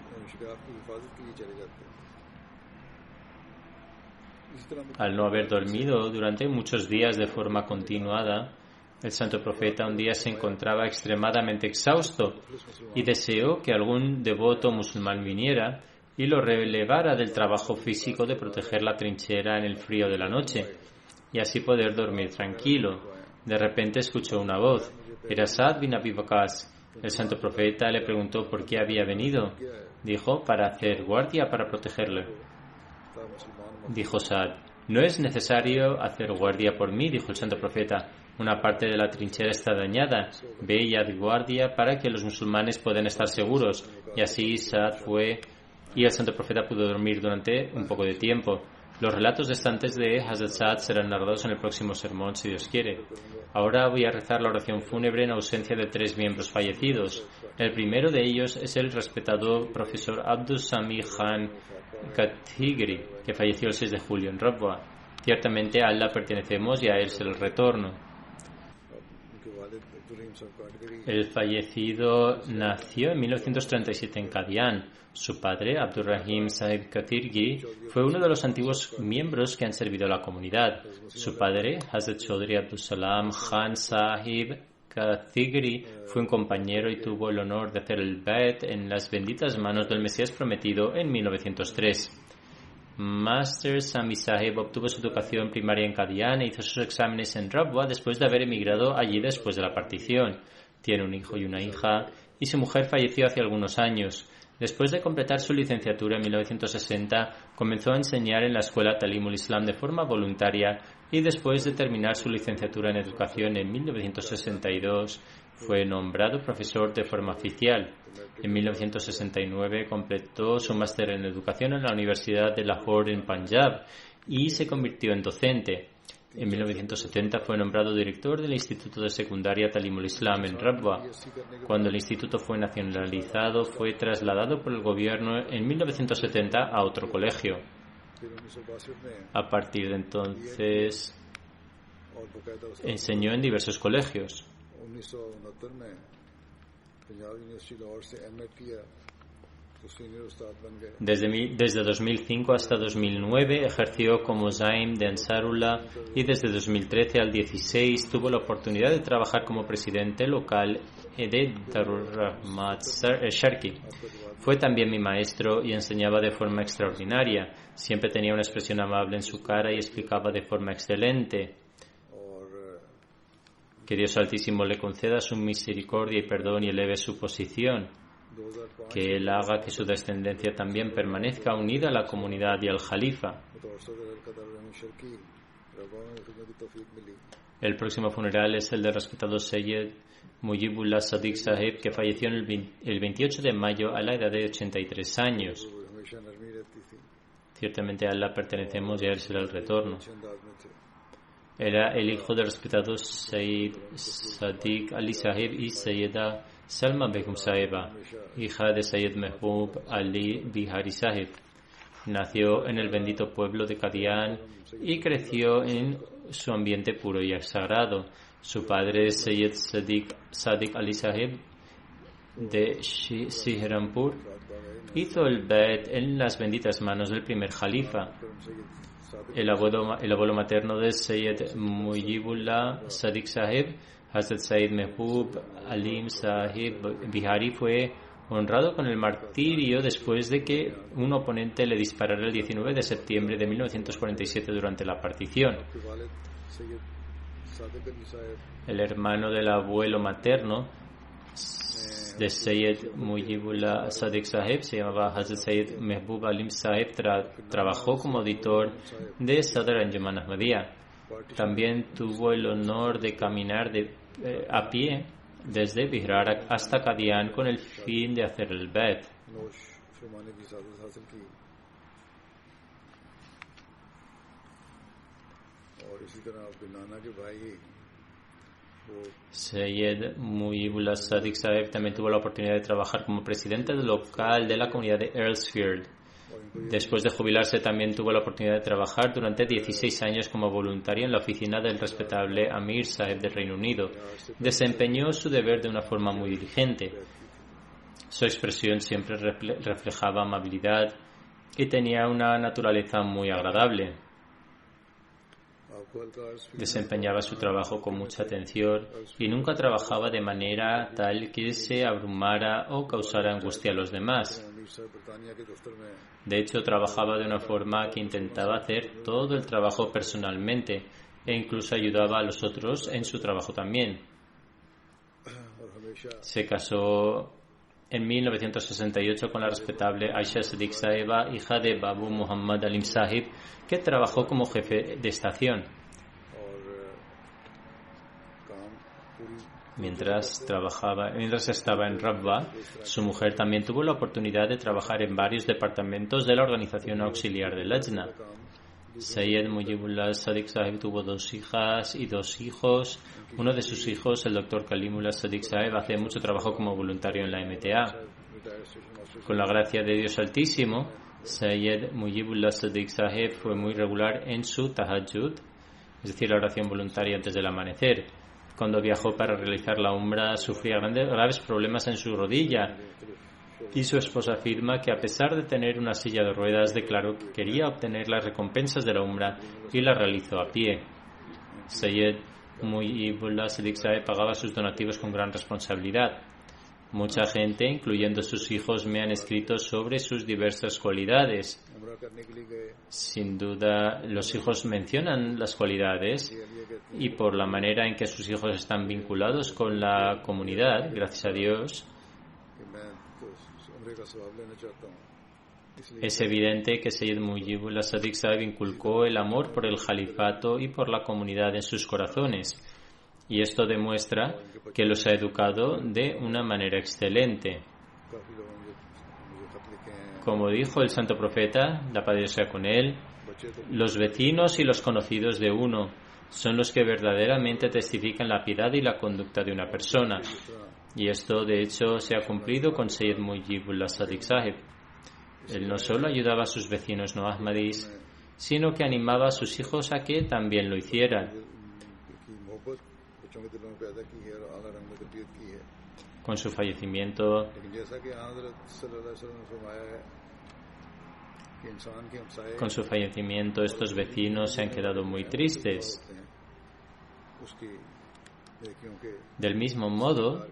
B: Al no haber dormido durante muchos días de forma continuada, el Santo Profeta un día se encontraba extremadamente exhausto y deseó que algún devoto musulmán viniera y lo relevara del trabajo físico de proteger la trinchera en el frío de la noche y así poder dormir tranquilo. De repente escuchó una voz. Era Saad bin Abi Waqqas. El Santo Profeta le preguntó por qué había venido. Dijo: para hacer guardia para protegerle. Dijo Saad: no es necesario hacer guardia por mí, dijo el Santo Profeta. Una parte de la trinchera está dañada. Ve y haz guardia para que los musulmanes puedan estar seguros. Y así Saad fue y el Santo Profeta pudo dormir durante un poco de tiempo. Los relatos restantes de Hazrat Saad serán narrados en el próximo sermón, si Dios quiere. Ahora voy a rezar la oración fúnebre en ausencia de 3 miembros fallecidos. El primero de ellos es el respetado profesor Abdul Sami Khan Kathigri, que falleció el 6 de julio en Rabwa. Ciertamente a Allah pertenecemos y a Él es el retorno. El fallecido nació en 1937 en Qadian. Su padre, Abdurrahim Sahib Kathirgi, fue uno de los antiguos miembros que han servido a la comunidad. Su padre, Hazrat Chaudhry Abdul Salam Khan Sahib Kathigri, fue un compañero y tuvo el honor de hacer el Bait en las benditas manos del Mesías prometido en 1903. Master Sami Sahib obtuvo su educación primaria en Qadian e hizo sus exámenes en Rabwa después de haber emigrado allí después de la partición. Tiene un hijo y una hija, y su mujer falleció hace algunos años. Después de completar su licenciatura en 1960, comenzó a enseñar en la escuela Talimul Islam de forma voluntaria y después de terminar su licenciatura en educación en 1962, fue nombrado profesor de forma oficial. En 1969 completó su máster en educación en la Universidad de Lahore en Punjab y se convirtió en docente. En 1970 fue nombrado director del Instituto de Secundaria Talimul Islam en Rabwa. Cuando el instituto fue nacionalizado, fue trasladado por el gobierno en 1970 a otro colegio. A partir de entonces, enseñó en diversos colegios. Desde 2005 hasta 2009 ejerció como Zaim de Ansarullah y desde 2013 al 16 tuvo la oportunidad de trabajar como presidente local de Darul Rahmat Sharqi. Fue también mi maestro y enseñaba de forma extraordinaria. Siempre tenía una expresión amable en su cara y explicaba de forma excelente. Que Dios Altísimo le conceda su misericordia y perdón y eleve su posición. que Él haga que su descendencia también permanezca unida a la comunidad y al Jalifa. El próximo funeral es el del respetado Sayyid Mujibullah Sadiq Sahib, que falleció el 28 de mayo a la edad de 83 años. Ciertamente a Allah pertenecemos y a Él será el retorno. Era el hijo del respetado Sayyid Sadiq Ali Sahib y Sayyida Salma Begum Sahiba, hija de Sayyid Mehboob Ali Bihari Sahib. Nació en el bendito pueblo de Qadian y creció en su ambiente puro y sagrado. Su padre, Sayyid Sadiq Ali Sahib de Sihrampur, hizo el Bait en las benditas manos del primer Jalifa. El abuelo materno de Sayyid Mujibullah Sadiq Sahib, Hazrat Sayyid Mehboob Alim Sahib Bihari, fue honrado con el martirio después de que un oponente le disparara el 19 de septiembre de 1947 durante la partición. El hermano del abuelo materno de Sayyid Mujibullah Sadiq Sahib se llamaba Hazrat Sayyid Mehboob Alim Sahib. Trabajó como auditor de Sadr Anjuman Ahmadiyya. También tuvo el honor de caminar a pie desde Bihar hasta Qadian con el fin de hacer el Bait. Sayyid Mujibullah Sadiq Sahib también tuvo la oportunidad de trabajar como presidente local de la comunidad de Earlsfield. Después de jubilarse también tuvo la oportunidad de trabajar durante 16 años como voluntario en la oficina del respetable Amir Sahib del Reino Unido. Desempeñó su deber de una forma muy diligente. Su expresión siempre reflejaba amabilidad y tenía una naturaleza muy agradable. Desempeñaba su trabajo con mucha atención y nunca trabajaba de manera tal que se abrumara o causara angustia a los demás. De hecho, trabajaba de una forma que intentaba hacer todo el trabajo personalmente e incluso ayudaba a los otros en su trabajo también. Se casó en 1968 con la respetable Aisha Sadiq Sahiba, hija de Babu Muhammad Alim Sahib, que trabajó como jefe de estación. Mientras estaba en Rabwa, su mujer también tuvo la oportunidad de trabajar en varios departamentos de la organización auxiliar de Lajna. Sayyid Mujibullah Sadiq Sahib tuvo 2 hijas y 2 hijos. Uno de sus hijos, el Dr. Kalimullah Sadiq Sahib, hace mucho trabajo como voluntario en la MTA. Con la gracia de Dios Altísimo, Sayyid Mujibullah Sadiq Sahib fue muy regular en su tahajjud, es decir, la oración voluntaria antes del amanecer. Cuando viajó para realizar la Umrah, sufría graves problemas en su rodilla y su esposa afirma que a pesar de tener una silla de ruedas, declaró que quería obtener las recompensas de la Umrah y la realizó a pie. Sayyid Mujibullah Sadiq Sahib pagaba sus donativos con gran responsabilidad. Mucha gente, incluyendo sus hijos, me han escrito sobre sus diversas cualidades. Sin duda, los hijos mencionan las cualidades y por la manera en que sus hijos están vinculados con la comunidad, gracias a Dios, es evidente que Sayyid Mujibullah Sadiq Sahib inculcó el amor por el califato y por la comunidad en sus corazones. Y esto demuestra que los ha educado de una manera excelente. Como dijo el santo profeta, la paz de Dios sea con él, los vecinos y los conocidos de uno son los que verdaderamente testifican la piedad y la conducta de una persona. Y esto, de hecho, se ha cumplido con Sayyid Mujibullah Sadiq Sahib. Él no solo ayudaba a sus vecinos no ahmadis, sino que animaba a sus hijos a que también lo hicieran. Con su fallecimiento, estos vecinos se han quedado muy tristes. Del mismo modo,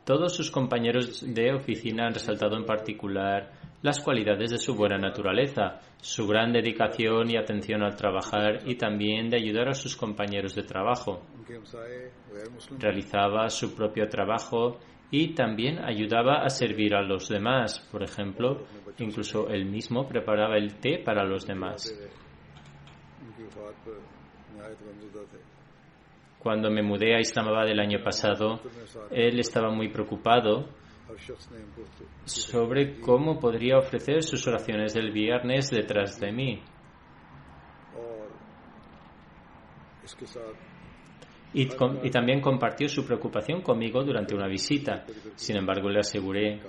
B: todos sus compañeros de oficina han resaltado en particular las cualidades de su buena naturaleza, su gran dedicación y atención al trabajar y también de ayudar a sus compañeros de trabajo. Realizaba su propio trabajo y también ayudaba a servir a los demás. Por ejemplo, incluso él mismo preparaba el té para los demás. Cuando me mudé a Islamabad el año pasado, él estaba muy preocupado sobre cómo podría ofrecer sus oraciones del viernes detrás de mí. Y también compartió su preocupación conmigo durante una visita. Sin embargo, le aseguré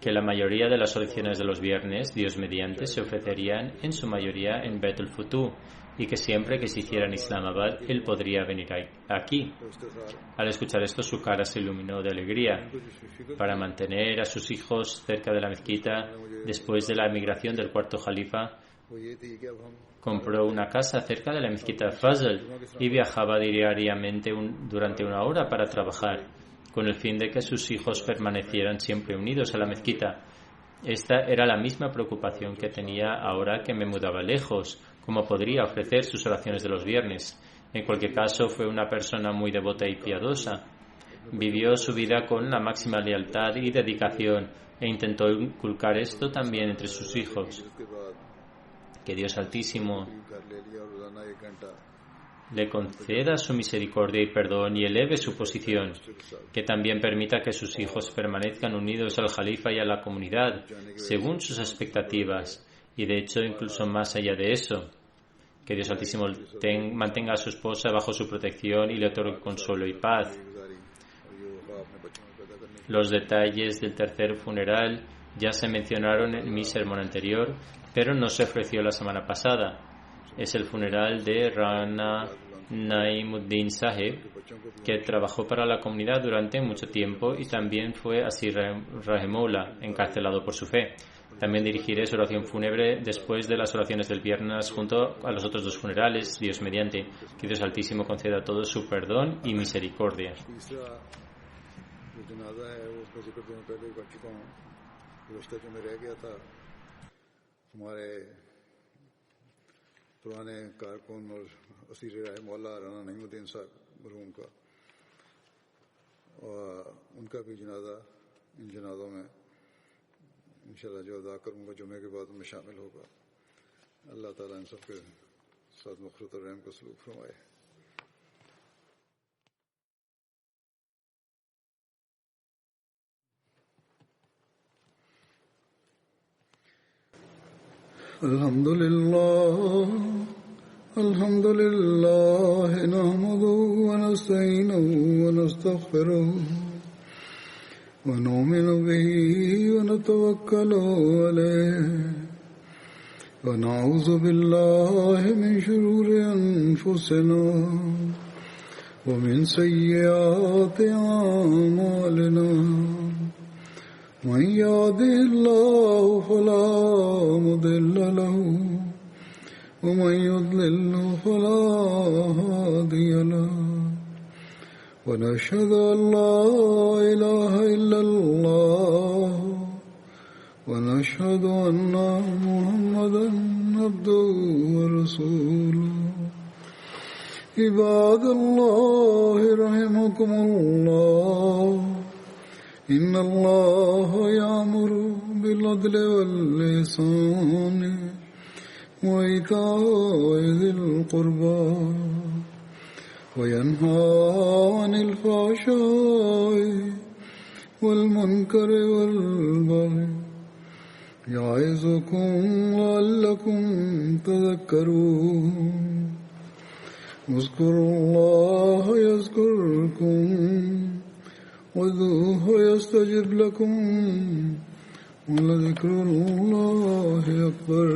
B: que la mayoría de las oraciones de los viernes, Dios mediante, se ofrecerían en su mayoría en Bet el-Futu y que siempre que se hiciera en Islamabad, él podría venir aquí. Al escuchar esto, su cara se iluminó de alegría. Para mantener a sus hijos cerca de la mezquita, después de la emigración del cuarto califa, compró una casa cerca de la mezquita Fazl y viajaba diariamente durante una hora para trabajar, con el fin de que sus hijos permanecieran siempre unidos a la mezquita. Esta era la misma preocupación que tenía ahora que me mudaba lejos, cómo podría ofrecer sus oraciones de los viernes. En cualquier caso, fue una persona muy devota y piadosa. Vivió su vida con la máxima lealtad y dedicación e intentó inculcar esto también entre sus hijos. Que Dios Altísimo le conceda su misericordia y perdón y eleve su posición, que también permita que sus hijos permanezcan unidos al Jalifa y a la comunidad, según sus expectativas, y de hecho incluso más allá de eso. Que Dios Altísimo mantenga a su esposa bajo su protección y le otorgue consuelo y paz. Los detalles del tercer funeral ya se mencionaron en mi sermón anterior, pero no se ofreció la semana pasada. Es el funeral de Rana Naimuddin Sahib, que trabajó para la comunidad durante mucho tiempo y también fue Asir Rahimullah, encarcelado por su fe. También dirigiré su oración fúnebre después de las oraciones del viernes junto a los otros dos funerales, Dios mediante. Que Dios Altísimo conceda a todos su perdón y misericordia.
A: पुराने कारकुन और असीर राय मौला राना नईमुद्दीन साहब मरहूम का और उनका भी जनाजा इन जनाजों में इंशाल्लाह जो अदा करूँगा जुमे के बाद में शामिल होगा। अल्लाह ताला इन सब के साथ मग़फ़िरत और रहम का सलूक फरमाए। الحمد لله نحمده ونستعينه ونستغفره ونؤمن به ونتوكل عليه ونعوذ بالله من شرور أنفسنا ومن سيئات أعمالنا من يهده الله فلا مضل له ومن يضلل فلا هادي له ونشهد أن لا إله إلا الله ونشهد أن محمدا عبده ورسوله عباد الله رحمكم الله إن الله يأمر بالعدل والإحسان وإيتاء ذي القربى وينهى عن الفحشاء والمنكر والبغي يعظكم لعلكم تذكرون اذكروا الله يذكركم وادعوه يستجب لكم ولذكر الله أكبر